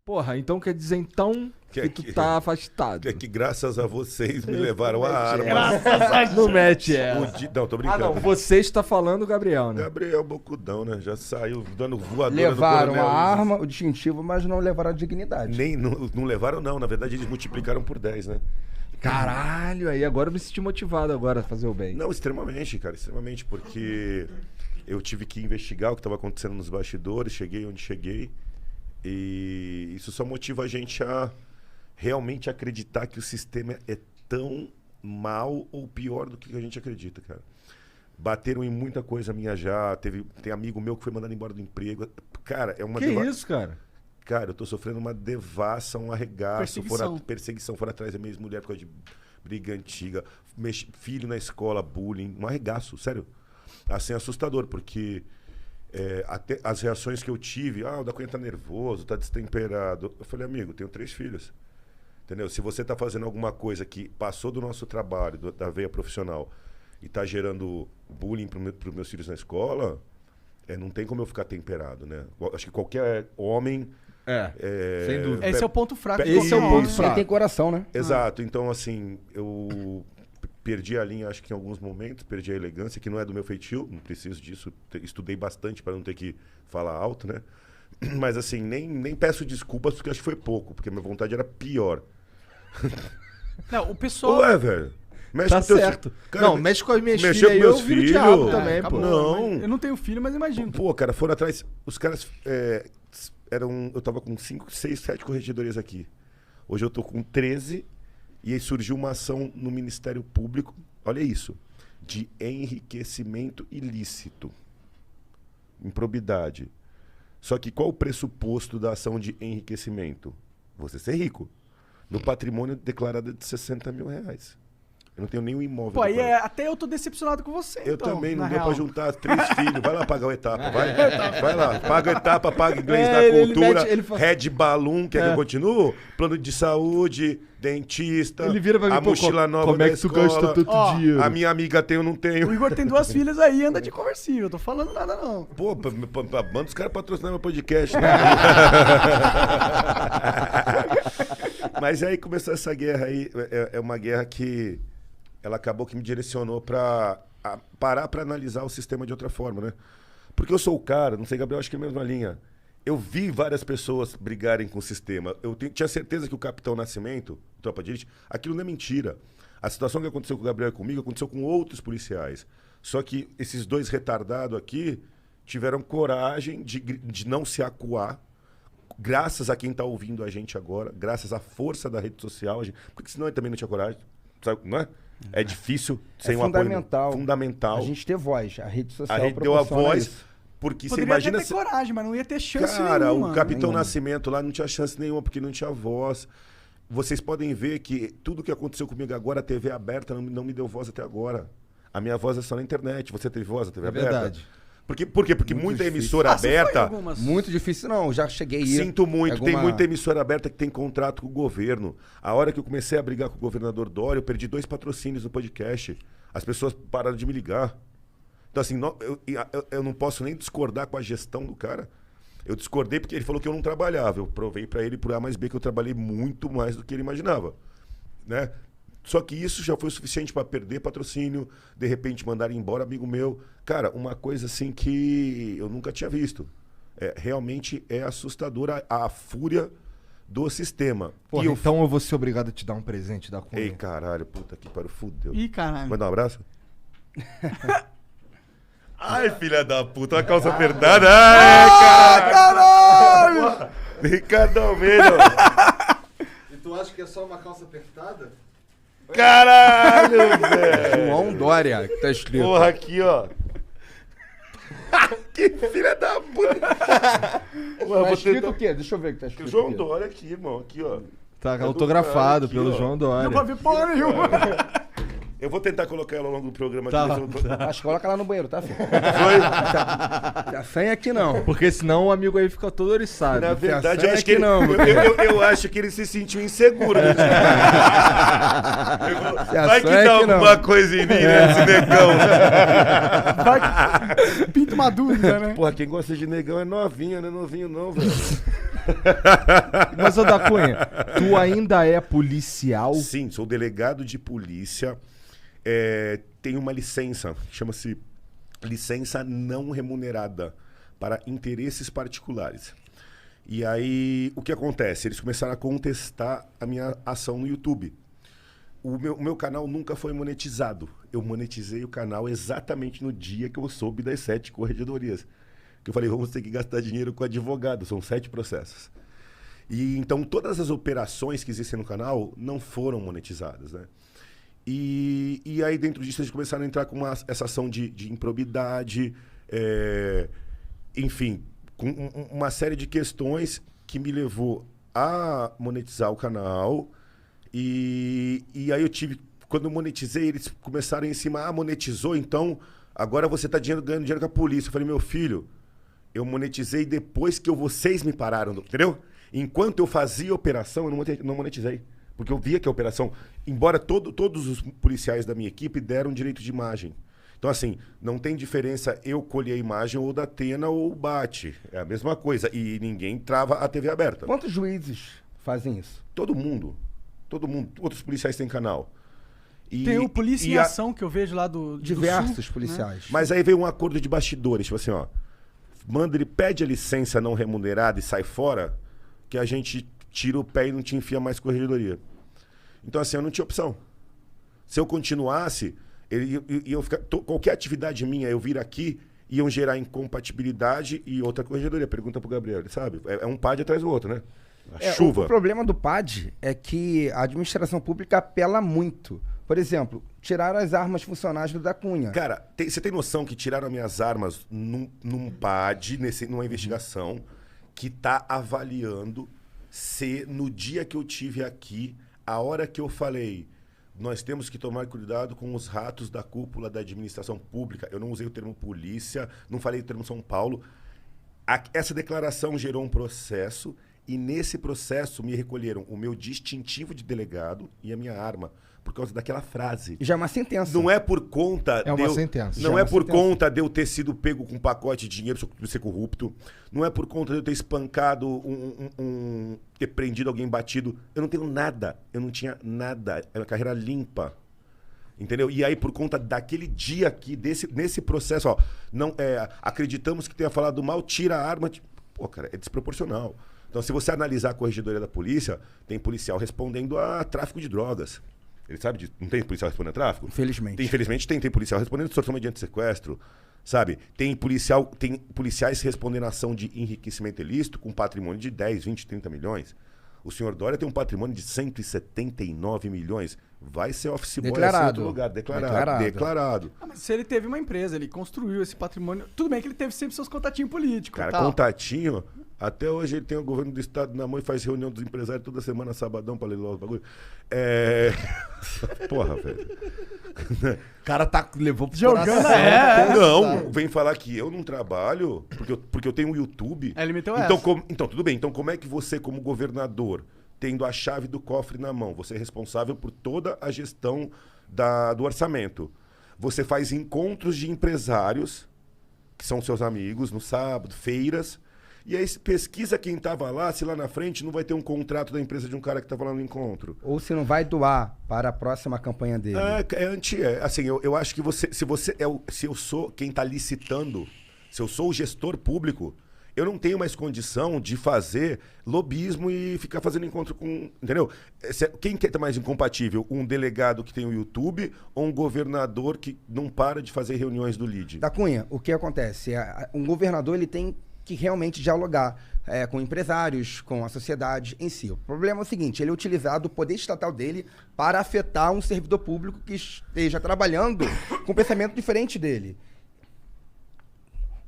Porra, então quer dizer então que tu tá afastado. É que graças a vocês me levaram a arma. Não mete Não, tô brincando. não, você está falando o Gabriel, né? Gabriel Bocudão, né? Já saiu dando voadora Levaram no coronel. a arma, o distintivo, mas não levaram a dignidade. Não levaram, não. Na verdade, eles multiplicaram por 10, né? Caralho, aí agora eu me senti motivado agora a fazer o bem. Não, extremamente, cara. Extremamente, porque eu tive que investigar o que estava acontecendo nos bastidores, cheguei onde cheguei. E isso só motiva a gente a realmente acreditar que o sistema é tão mal ou pior do que a gente acredita, cara. Bateram em muita coisa minha já. Tem amigo meu que foi mandado embora do emprego. Cara, é uma Que isso, cara? Cara, eu tô sofrendo uma devassa, um arregaço. Perseguição. Perseguição. Foram atrás da minha ex-mulher por causa de briga antiga. Filho na escola, bullying. Um arregaço, sério. Assim, assustador, porque até as reações que eu tive... o da Cunha tá nervoso, tá destemperado. Eu falei, amigo, tenho 3 filhos. Entendeu? Se você tá fazendo alguma coisa que passou do nosso trabalho, da veia profissional, e tá gerando bullying pros meus filhos na escola, não tem como eu ficar temperado, né? Acho que qualquer homem... sem dúvida. Esse é o ponto fraco. Esse é o ponto Quem fraco. tem coração, né? Exato. Então, assim, eu perdi a linha, acho que em alguns momentos, perdi a elegância, que não é do meu feitio, não preciso disso. Estudei bastante para não ter que falar alto, né? Mas, assim, nem peço desculpas, porque acho que foi pouco, porque a minha vontade era pior. Não, o pessoal... Ué, velho. Mexe Tá com teus- certo. Cara, Não, mexe com as minhas mexeu filhas aí, com eu meus viro filhos. diabo também, acabou. pô. Não. Eu não tenho filho, mas imagino. Pô, cara, foram atrás. Os caras eu tava com 5, 6, 7 corregedorias aqui. Hoje eu tô com 13 e aí surgiu uma ação no Ministério Público, olha isso, de enriquecimento ilícito. Improbidade. Só que qual o pressuposto da ação de enriquecimento? Você ser rico. No patrimônio declarado de 60 mil reais. Eu não tenho nenhum imóvel. Pô, aí declarado. até eu tô decepcionado com você, Eu então, também, não na deu real. pra juntar 3 filhos. Vai lá pagar o etapa, vai. Vai lá, paga a etapa, paga inglês da ele cultura, mete- ele fala- Red Balloon, quer que eu continue? Plano de saúde, dentista, Ele vira pra mim, a pô, mochila nova como da é que tu escola. gasta tanto Ó, dinheiro? A minha amiga tem, eu não O tenho. Igor tem 2 filhas aí e anda de conversível. Eu tô falando nada, não. Pô, manda os caras patrocinar meu podcast, né? Mas aí começou essa guerra aí, é uma guerra que ela acabou que me direcionou pra parar pra analisar o sistema de outra forma, né? Porque eu sou o cara, não sei, Gabriel, acho que é a mesma linha. Eu vi várias pessoas brigarem com o sistema. Tinha certeza que o Capitão Nascimento, Tropa de Elite, aquilo não é mentira. A situação que aconteceu com o Gabriel e comigo aconteceu com outros policiais. Só que esses 2 retardados aqui tiveram coragem de não se acuar, graças a quem está ouvindo a gente agora, graças à força da rede social. Porque senão ele também não tinha coragem, sabe, não é? É difícil sem um fundamental. apoio. Fundamental. A gente ter voz. A rede social A rede deu a proporciona voz, isso. porque você Poderia imagina... até ter coragem, mas não ia ter chance Cara, nenhuma. o Capitão nenhuma. Nascimento lá não tinha chance nenhuma, porque não tinha voz. Vocês podem ver que tudo que aconteceu comigo agora, a TV aberta não me deu voz até agora. A minha voz é só na internet. Você teve voz na TV aberta? verdade. Por quê? Porque muita difícil. emissora Você foi em aberta... algumas? Muito difícil, não. Já cheguei aí. Sinto muito, tem alguma- muita emissora aberta que tem contrato com o governo. A hora que eu comecei a brigar com o governador Dória, eu perdi 2 patrocínios no podcast. As pessoas pararam de me ligar. Então, assim, eu não posso nem discordar com a gestão do cara. Eu discordei porque ele falou que eu não trabalhava. Eu provei pra ele por A mais B que eu trabalhei muito mais do que ele imaginava, né? Só que isso já foi o suficiente para perder patrocínio, de repente mandar embora amigo meu. Cara, uma coisa assim que eu nunca tinha visto. Realmente é assustadora a fúria do sistema. Porra, E então eu vou ser obrigado a te dar um presente da Cunha. Ei, caralho, puta que pariu, fudeu. Ih, caralho. Manda um abraço? Ai, filha da puta, a calça apertada. Ai, caralho! Ricardão, velho. E tu acha que é só uma calça apertada? Caralho, velho. João Dória, que tá escrito. Porra, aqui, ó. Que filha da puta. Porra, Tá vou escrito tentar- o quê? Deixa eu ver o que tá escrito. João aqui. Dória aqui, irmão. Aqui, ó. Tá do autografado cara aqui, pelo ó. João Não vai Dória. ver porra nenhuma. Eu vou tentar colocar ela ao longo do programa Tá, aqui. Acho que coloca lá no banheiro, tá, filho? Foi? A senha aqui não. Porque senão o amigo aí fica todo oriçado. Na verdade, eu senha acho que aqui não, eu acho que ele se sentiu inseguro. Né? Vai que senha dá aqui não. alguma coisa em mim, né, esse negão. Vai que pinta uma dúvida, né? Porra, quem gosta de negão é novinha, não é novinho não, velho. Mas, ô da Cunha, tu ainda é policial? Sim, sou delegado de polícia. Tenho uma licença, chama-se licença não remunerada para interesses particulares. E aí, o que acontece? Eles começaram a contestar a minha ação no YouTube. O meu canal nunca foi monetizado. Eu monetizei o canal exatamente no dia que eu soube das 7 corregedorias. Que eu falei, vamos ter que gastar dinheiro com advogado, são 7 processos. E então todas as operações que existem no canal não foram monetizadas, né? E aí dentro disso eles começaram a entrar com essa ação de improbidade, enfim, com uma série de questões que me levou a monetizar o canal. E aí eu tive, quando eu monetizei, eles começaram em cima, monetizou, então agora você está ganhando dinheiro com a polícia. Eu falei, meu filho, eu monetizei depois que vocês me pararam, entendeu? Enquanto eu fazia a operação, eu não monetizei. Porque eu via que a operação, embora todos os policiais da minha equipe deram direito de imagem. Então, assim, não tem diferença eu colher a imagem ou da Atena ou o Bate. É a mesma coisa. E ninguém trava a TV aberta. Quantos juízes fazem isso? Todo mundo. Todo mundo. Outros policiais têm canal. Tem o Polícia em Ação que eu vejo lá do Diversos Sul, policiais. Né? Mas aí veio um acordo de bastidores. Tipo assim, ó. Ele pede a licença não remunerada e sai fora, que a gente tira o pé e não te enfia mais corregedoria. Então, assim, eu não tinha opção. Se eu continuasse, qualquer atividade minha, eu vir aqui, iam gerar incompatibilidade e outra corregedoria. Pergunta pro Gabriel, ele sabe? É um PAD atrás do outro, né? Chuva. O problema do PAD é que a administração pública apela muito. Por exemplo, tiraram as armas funcionais do da Cunha. Cara, você tem noção que tiraram as minhas armas num PAD, numa investigação, que tá avaliando se no dia que eu tive aqui, a hora que eu falei, nós temos que tomar cuidado com os ratos da cúpula da administração pública. Eu não usei o termo polícia, não falei o termo São Paulo. Essa declaração gerou um processo e nesse processo me recolheram o meu distintivo de delegado e a minha arma, por causa daquela frase. Já é uma sentença. Não é por conta sentença. Não é por conta de eu ter sido pego com um pacote de dinheiro por ser corrupto. Não é por conta de eu ter espancado ter prendido alguém batido. Eu não tenho nada. Eu não tinha nada. É uma carreira limpa. Entendeu? E aí, por conta daquele dia aqui, nesse processo, ó, acreditamos que tenha falado mal, tira a arma. Pô, cara, é desproporcional. Então, se você analisar a corregedoria da polícia, tem policial respondendo a tráfico de drogas. Ele sabe disso? Não tem policial respondendo a tráfico? Infelizmente. Infelizmente tem policial respondendo extorsão mediante sequestro, sabe? Tem policiais respondendo a ação de enriquecimento ilícito com patrimônio de 10, 20, 30 milhões. O senhor Dória tem um patrimônio de 179 milhões. Vai ser office boy em outro lugar. Declarado. Mas se ele teve uma empresa, ele construiu esse patrimônio. Tudo bem que ele teve sempre seus contatinhos políticos. Cara, contatinho. Até hoje ele tem o governo do estado na mão e faz reunião dos empresários toda semana, sabadão, pra leiloar os bagulho. Porra, velho. O cara levou pro Jogando coração. Não, vem falar que eu não trabalho, porque eu tenho um YouTube. Ele meteu então, essa. então, tudo bem. Então, como é que você, como governador, tendo a chave do cofre na mão, você é responsável por toda a gestão do orçamento. Você faz encontros de empresários, que são seus amigos, no sábado, feiras. E aí pesquisa quem estava lá, se lá na frente não vai ter um contrato da empresa de um cara que estava lá no encontro. Ou se não vai doar para a próxima campanha dele. Assim, eu acho que se eu sou quem está licitando, se eu sou o gestor público, eu não tenho mais condição de fazer lobismo e ficar fazendo encontro com... Entendeu? Quem que é mais incompatível? Um delegado que tem o YouTube ou um governador que não para de fazer reuniões do LIDE? Da Cunha, o que acontece? Um governador ele tem que realmente dialogar com empresários, com a sociedade em si. O problema é o seguinte, ele é utilizado o poder estatal dele para afetar um servidor público que esteja trabalhando com um pensamento diferente dele.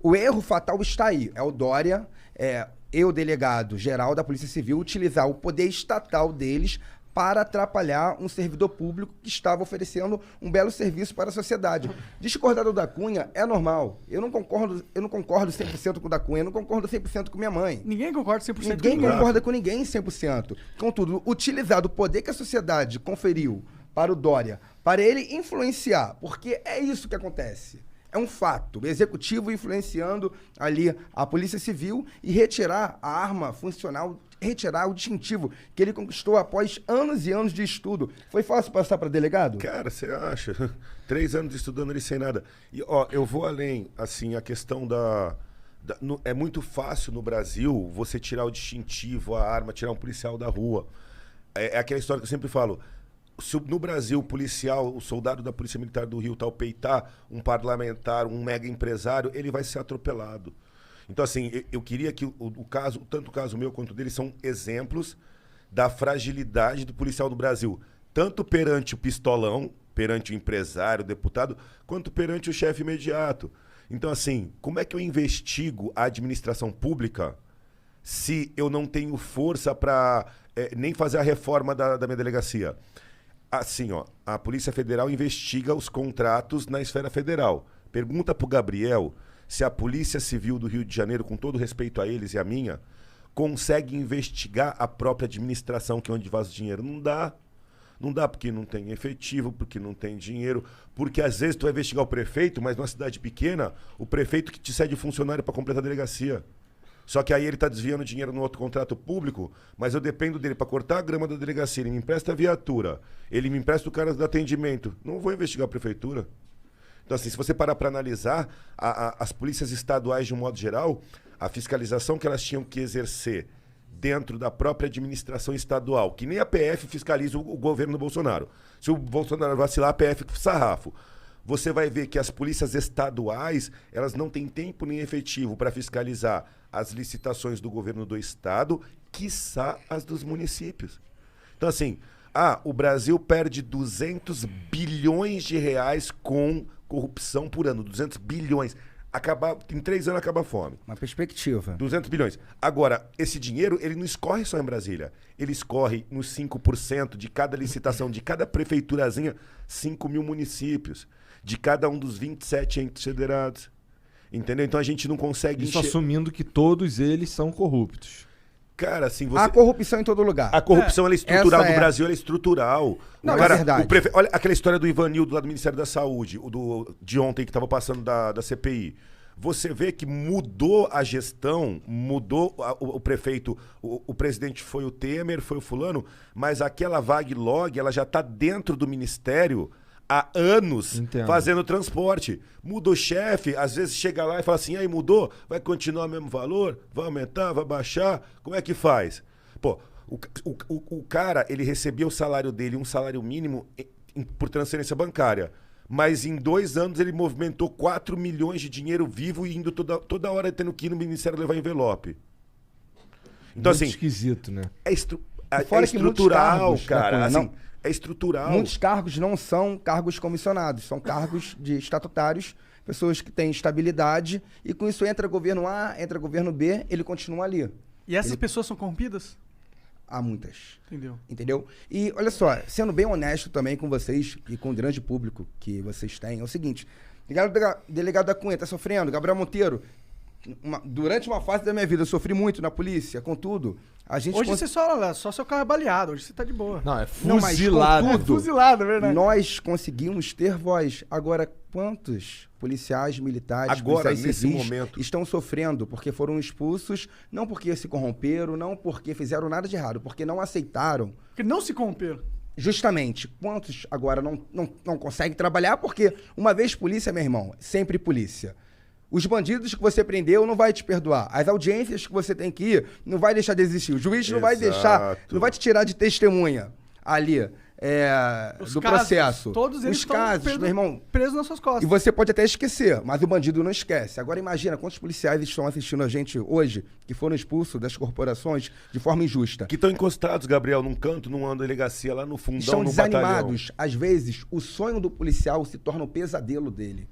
O erro fatal está aí. É o Dória, eu, delegado geral da Polícia Civil, utilizar o poder estatal deles para atrapalhar um servidor público que estava oferecendo um belo serviço para a sociedade. Discordar do da Cunha é normal. Eu não concordo 100% com o da Cunha, eu não concordo 100% com minha mãe. Ninguém concorda 100% com ninguém. Ninguém concorda com ninguém 100%. Contudo, utilizar o poder que a sociedade conferiu para o Dória, para ele influenciar, porque é isso que acontece. É um fato. O executivo influenciando ali a Polícia Civil e retirar a arma funcional, retirar o distintivo que ele conquistou após anos e anos de estudo. Foi fácil passar para delegado? Cara, você acha? 3 anos estudando ali sem nada. E, ó, eu vou além, assim, a questão é muito fácil no Brasil você tirar o distintivo, a arma, tirar um policial da rua. É aquela história que eu sempre falo. Se no Brasil o policial, o soldado da Polícia Militar do Rio, tal, peitar um parlamentar, um mega empresário, ele vai ser atropelado. Então, assim, eu queria que tanto o caso meu quanto o dele, são exemplos da fragilidade do policial no Brasil. Tanto perante o pistolão, perante o empresário, o deputado, quanto perante o chefe imediato. Então, assim, como é que eu investigo a administração pública se eu não tenho força para nem fazer a reforma da minha delegacia? Assim, ó, a Polícia Federal investiga os contratos na esfera federal. Pergunta pro Gabriel se a Polícia Civil do Rio de Janeiro, com todo respeito a eles e a minha, consegue investigar a própria administração, que é onde vaza o dinheiro. Não dá. Não dá porque não tem efetivo, porque não tem dinheiro, porque às vezes tu vai investigar o prefeito, mas numa cidade pequena, o prefeito que te cede funcionário para completar a delegacia. Só que aí ele está desviando dinheiro no outro contrato público, mas eu dependo dele para cortar a grama da delegacia, ele me empresta a viatura, ele me empresta o cara do atendimento. Não vou investigar a prefeitura. Então, assim, se você parar para analisar, as polícias estaduais, de um modo geral, a fiscalização que elas tinham que exercer dentro da própria administração estadual, que nem a PF fiscaliza o governo do Bolsonaro. Se o Bolsonaro vacilar, a PF sarrafo. Você vai ver que as polícias estaduais, elas não têm tempo nem efetivo para fiscalizar as licitações do governo do estado, quiçá as dos municípios. Então, assim, o Brasil perde 200 bilhões de reais com corrupção por ano. 200 bilhões. Em 3 anos acaba a fome. Uma perspectiva. 200 bilhões. Agora, esse dinheiro, ele não escorre só em Brasília. Ele escorre nos 5% de cada licitação, de cada prefeiturazinha, 5 mil municípios. De cada um dos 27 entes federados. Entendeu? Então a gente não consegue... Isso assumindo que todos eles são corruptos. Cara, assim, você... Há corrupção em todo lugar. A corrupção ela é estrutural essa no Brasil, ela é estrutural. Não, Cara, é verdade. Olha aquela história do Ivanildo lá do Ministério da Saúde, de ontem que estava passando da CPI. Você vê que mudou a gestão, mudou o prefeito, o presidente foi o Temer, foi o fulano, mas aquela vague-log, ela já está dentro do ministério há anos. Entendo. Fazendo transporte. Muda o chefe, às vezes chega lá e fala assim, aí mudou? Vai continuar o mesmo valor? Vai aumentar? Vai baixar? Como é que faz? Pô, o cara, ele recebia o salário dele, um salário mínimo por transferência bancária. Mas em 2 anos ele movimentou 4 milhões de dinheiro vivo e indo toda hora tendo que ir no Ministério levar envelope. Então, Muito assim... esquisito, né? É Fora que muitos estrutural, cargos, cara. né, Assim, não- é estrutural. Muitos cargos não são cargos comissionados, são cargos de estatutários, pessoas que têm estabilidade, e com isso entra governo A, entra governo B, ele continua ali. E essas pessoas são corrompidas? Há muitas. Entendeu? E olha só, sendo bem honesto também com vocês e com o grande público que vocês têm, é o seguinte: delegado da Cunha tá sofrendo, Gabriel Monteiro, durante uma fase da minha vida eu sofri muito na polícia, contudo, a gente... Hoje você só seu carro é baleado, hoje você tá de boa. Não, é Não, mas fuzilado. contudo, Fuzilado, é verdade. nós conseguimos ter voz. Agora, quantos policiais militares, Agora, policiais nesse civis momento. estão sofrendo porque foram expulsos, não porque se corromperam, não porque fizeram nada de errado, porque não aceitaram. Porque não se corromperam. Justamente, quantos agora não conseguem trabalhar porque uma vez polícia, meu irmão, sempre polícia. Os bandidos que você prendeu não vai te perdoar. As audiências que você tem que ir não vai deixar de existir. O juiz não vai deixar, não vai te tirar de testemunha ali Os do casos, processo. todos eles Os casos, meu irmão. presos nas suas costas. E você pode até esquecer, mas o bandido não esquece. Agora imagina quantos policiais estão assistindo a gente hoje que foram expulsos das corporações de forma injusta. Que estão encostados, Gabriel, num canto, numa delegacia, lá no fundão, Estão no batalhão. desanimados. Às vezes, o sonho do policial se torna o pesadelo dele.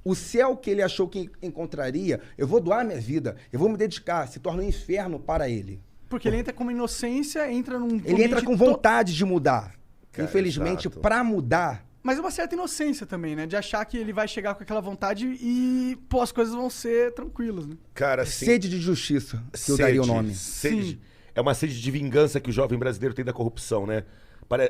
O céu que ele achou que encontraria, eu vou doar minha vida, eu vou me dedicar, se torna um inferno para ele. Porque ele entra com uma inocência, entra num Ele entra com vontade de mudar. Cara, Infelizmente, exato. para mudar, Mas uma certa inocência também, né? De achar que ele vai chegar com aquela vontade e, pô, as coisas vão ser tranquilas, né? Cara, assim, sede de justiça, que eu daria o nome. Sede, é uma sede de vingança que o jovem brasileiro tem da corrupção, né?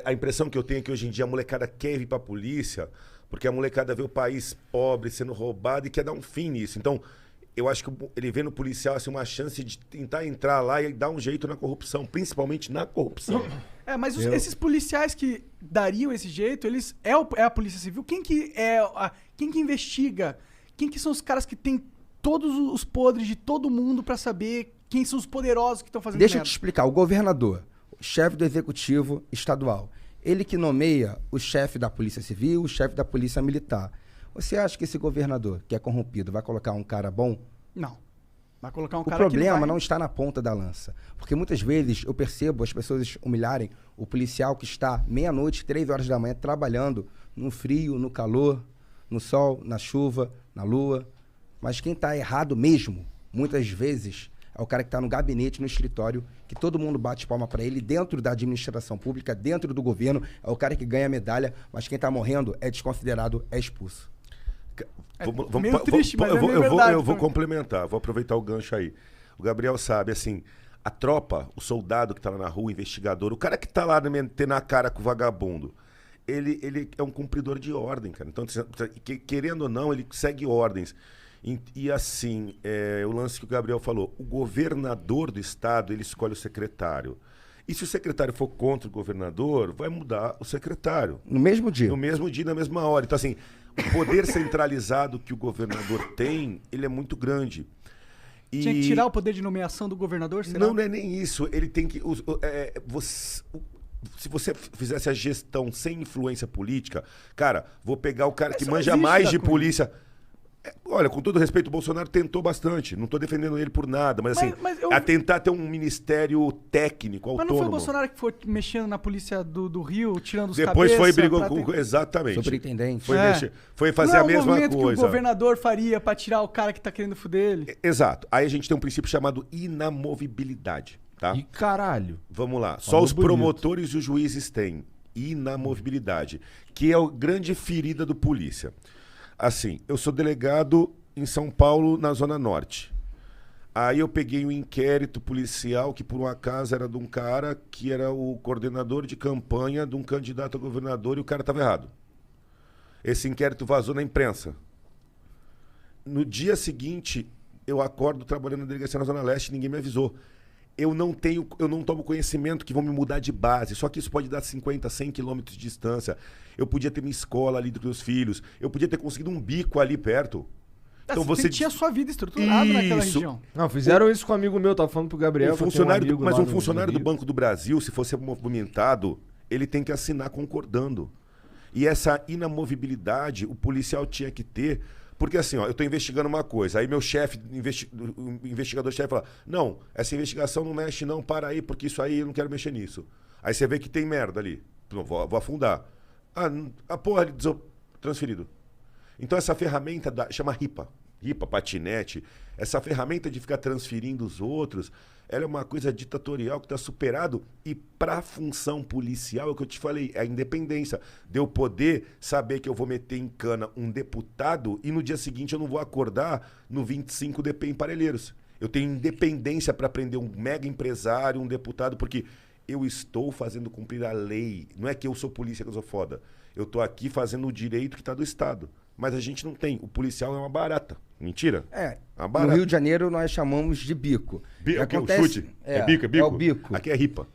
A impressão que eu tenho é que hoje em dia a molecada quer vir pra polícia Porque a molecada vê o país pobre, sendo roubado e quer dar um fim nisso. Então, eu acho que ele vê no policial assim, uma chance de tentar entrar lá e dar um jeito na corrupção, principalmente na corrupção. Mas esses policiais que dariam esse jeito, eles é a Polícia Civil. Quem que investiga? Quem que são os caras que têm todos os podres de todo mundo pra saber quem são os poderosos que estão fazendo Deixa eu merda? te explicar. O governador, o chefe do executivo estadual, ele que nomeia o chefe da Polícia Civil, o chefe da Polícia Militar. Você acha que esse governador, que é corrompido, vai colocar um cara bom? Não. Vai colocar um O cara problema que não está na ponta da lança. Porque muitas vezes eu percebo as pessoas humilharem o policial que está meia-noite, 3 horas da manhã, trabalhando no frio, no calor, no sol, na chuva, na lua. Mas quem está errado mesmo, muitas vezes, é o cara que está no gabinete, no escritório, que todo mundo bate palma para ele, dentro da administração pública, dentro do governo, é o cara que ganha a medalha, mas quem está morrendo é desconsiderado, é expulso. Meio triste, mas é meio verdade eu vou também. complementar, vou aproveitar o gancho aí. O Gabriel sabe, assim, a tropa, o soldado que tá lá na rua, o investigador, o cara que tá lá metendo a cara com o vagabundo, ele é um cumpridor de ordem, cara. Então, querendo ou não, ele segue ordens. E assim, o lance que o Gabriel falou, o governador do estado, ele escolhe o secretário. E se o secretário for contra o governador, vai mudar o secretário. No mesmo dia. No mesmo dia, na mesma hora. Então, assim, o poder centralizado que o governador tem, ele é muito grande. E... Tinha que tirar o poder de nomeação do governador, será? Não é nem isso. Ele tem que... se você fizesse a gestão sem influência política, cara, vou pegar o cara que Isso manja existe, mais de Cunha. polícia... Olha, com todo respeito, o Bolsonaro tentou bastante. Não estou defendendo ele por nada, mas assim, Mas eu- a tentar ter um ministério técnico, Mas autônomo. não foi o Bolsonaro que foi mexendo na polícia do Rio, tirando os Depois cabeça foi brigou pra com... ter- Exatamente. Superintendente. Foi, É. foi fazer Não a é o mesma movimento que o coisa. governador faria pra tirar o cara que tá querendo fuder ele. Exato. Aí a gente tem um princípio chamado inamovibilidade, tá? E caralho. Vamos lá. Só Falou os bonito. promotores e os juízes têm inamovibilidade, que é a grande ferida do polícia. Assim, eu sou delegado em São Paulo, na Zona Norte. Aí eu peguei um inquérito policial que, por um acaso, era de um cara que era o coordenador de campanha de um candidato a governador e o cara estava errado. Esse inquérito vazou na imprensa. No dia seguinte, eu acordo trabalhando na delegacia na Zona Leste e ninguém me avisou. Eu não tomo conhecimento que vão me mudar de base. Só que isso pode dar 50, 100 quilômetros de distância. Eu podia ter minha escola ali dos meus filhos. Eu podia ter conseguido um bico ali perto. Então você tinha sua vida estruturada naquela Isso. região. Não, fizeram isso com um amigo meu, tava falando pro Gabriel. Um que eu tenho funcionário amigo mas lá um no funcionário do Rio. Banco do Brasil, se fosse movimentado, ele tem que assinar concordando. E essa inamovibilidade o policial tinha que ter, porque assim, ó, eu estou investigando uma coisa, aí meu chefe, o investigador-chefe fala, não, essa investigação não mexe não, para aí, porque isso aí eu não quero mexer nisso. Aí você vê que tem merda ali, não, vou afundar. A porra transferido. Então essa ferramenta chama RIPA, patinete, essa ferramenta de ficar transferindo os outros, ela é uma coisa ditatorial que está superado e para a função policial, é o que eu te falei, é a independência. De eu poder saber que eu vou meter em cana um deputado e no dia seguinte eu não vou acordar no 25 DP em Parelheiros. Eu tenho independência para prender um mega empresário, um deputado, porque eu estou fazendo cumprir a lei. Não é que eu sou polícia que eu sou foda. Eu estou aqui fazendo o direito que está do Estado. Mas a gente não tem. O policial é uma barata. Mentira? Uma No barata. Rio de Janeiro nós chamamos de bico. O chute? É bico? É o bico. Aqui é ripa.